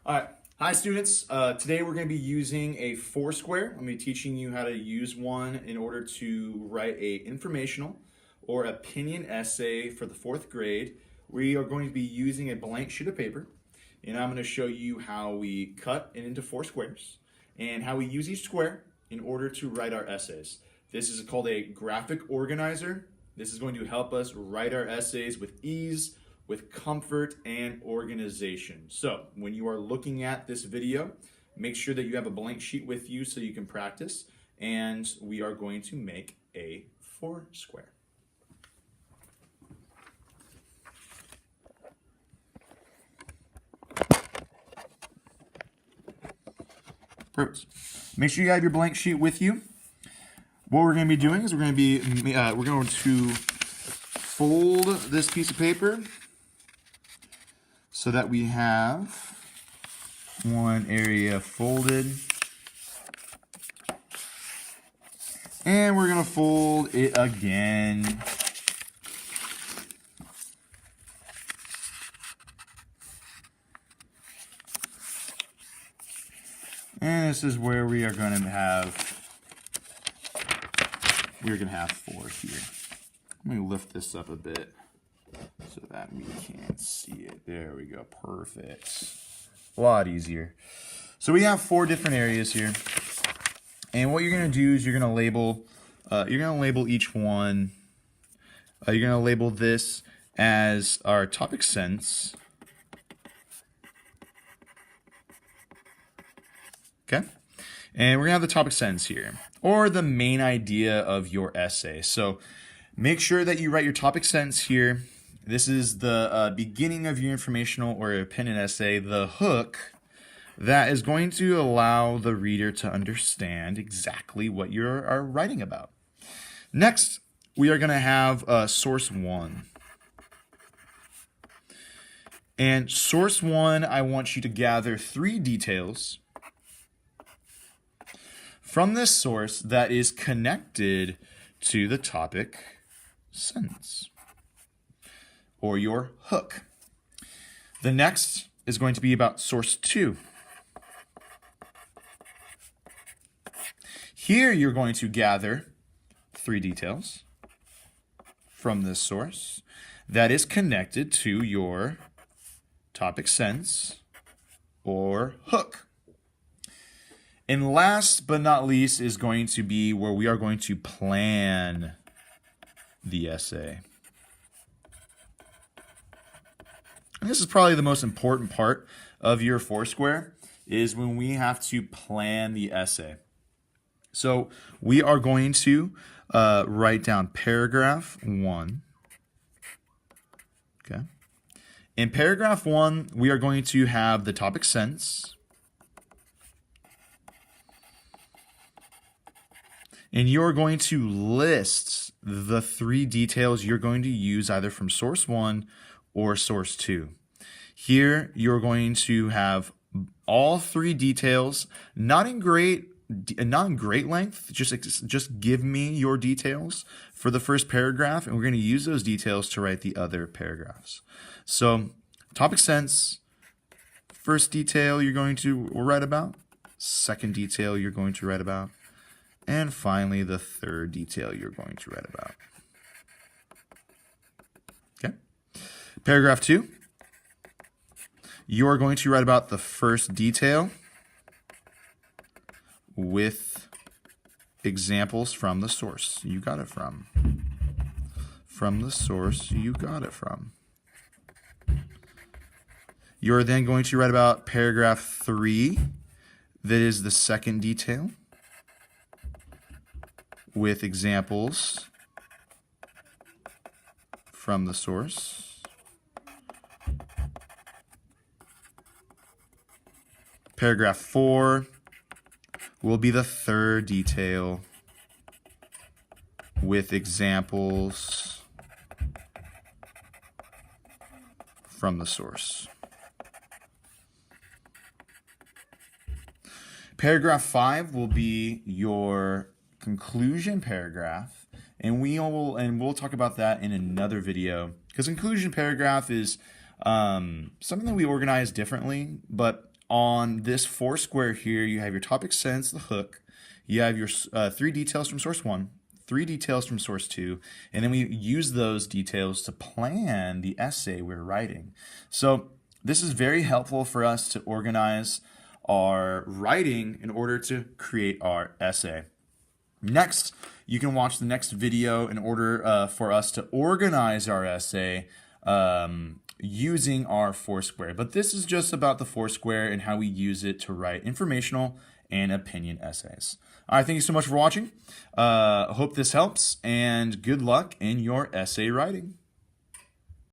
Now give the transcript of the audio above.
All right. Hi, students. Today we're going to be using a Foursquare. I'm going to be teaching you how to use one in order to write a informational or opinion essay for the fourth grade. We are going to be using a blank sheet of paper, and I'm going to show you how we cut it into four squares and how we use each square in order to write our essays. This is called a graphic organizer. This is going to help us write our essays with ease, with comfort and organization. So when you are looking at this video, make sure that you have a blank sheet with you so you can practice, and we are going to make a Foursquare. Perfect. Make sure you have your blank sheet with you. What we're going to be doing is we're going to fold this piece of paper so that we have one area folded. And we're going to fold it again. And this is where we're going to have four here. Let me lift this up a bit so that we can see it. There we go. Perfect. A lot easier. So we have four different areas here. And what you're going to do is you're going to label each one. You're going to label this as our topic sense. Okay? And we're going to have the topic sentence here, or the main idea of your essay. So make sure that you write your topic sentence here. This is the beginning of your informational or opinion essay, the hook that is going to allow the reader to understand exactly what you are writing about. Next, we are going to have source one. And source one, I want you to gather 3 details from this source that is connected to the topic sentence, or your hook. The next is going to be about source 2. Here you're going to gather 3 details from this source that is connected to your topic sentence or hook. And last but not least is going to be where we are going to plan the essay. And this is probably the most important part of your Foursquare, is when we have to plan the essay. So we are going to write down paragraph 1. Okay. In paragraph 1, we are going to have the topic sentence. And you're going to list the 3 details you're going to use either from source 1 or source 2. Here, you're going to have all 3 details, not in great length. Just give me your details for the first paragraph, and we're going to use those details to write the other paragraphs. So, topic sense, first detail you're going to write about, second detail you're going to write about, and finally, the third detail you're going to write about. Okay. Paragraph 2. You're going to write about the first detail with examples from the source you got it from. From the source you got it from. You're then going to write about paragraph 3. That is the second detail, with examples from the source. Paragraph 4 will be the third detail with examples from the source. Paragraph 5 will be your conclusion paragraph, and we'll talk about that in another video, because conclusion paragraph is something that we organize differently, but on this Foursquare here, you have your topic sentence, the hook. You have your 3 details from source 1, 3 details from source 2, and then we use those details to plan the essay we're writing. So this is very helpful for us to organize our writing in order to create our essay. Next, you can watch the next video in order for us to organize our essay using our Foursquare. But this is just about the Foursquare and how we use it to write informational and opinion essays. All right, thank you so much for watching. I hope this helps, and good luck in your essay writing.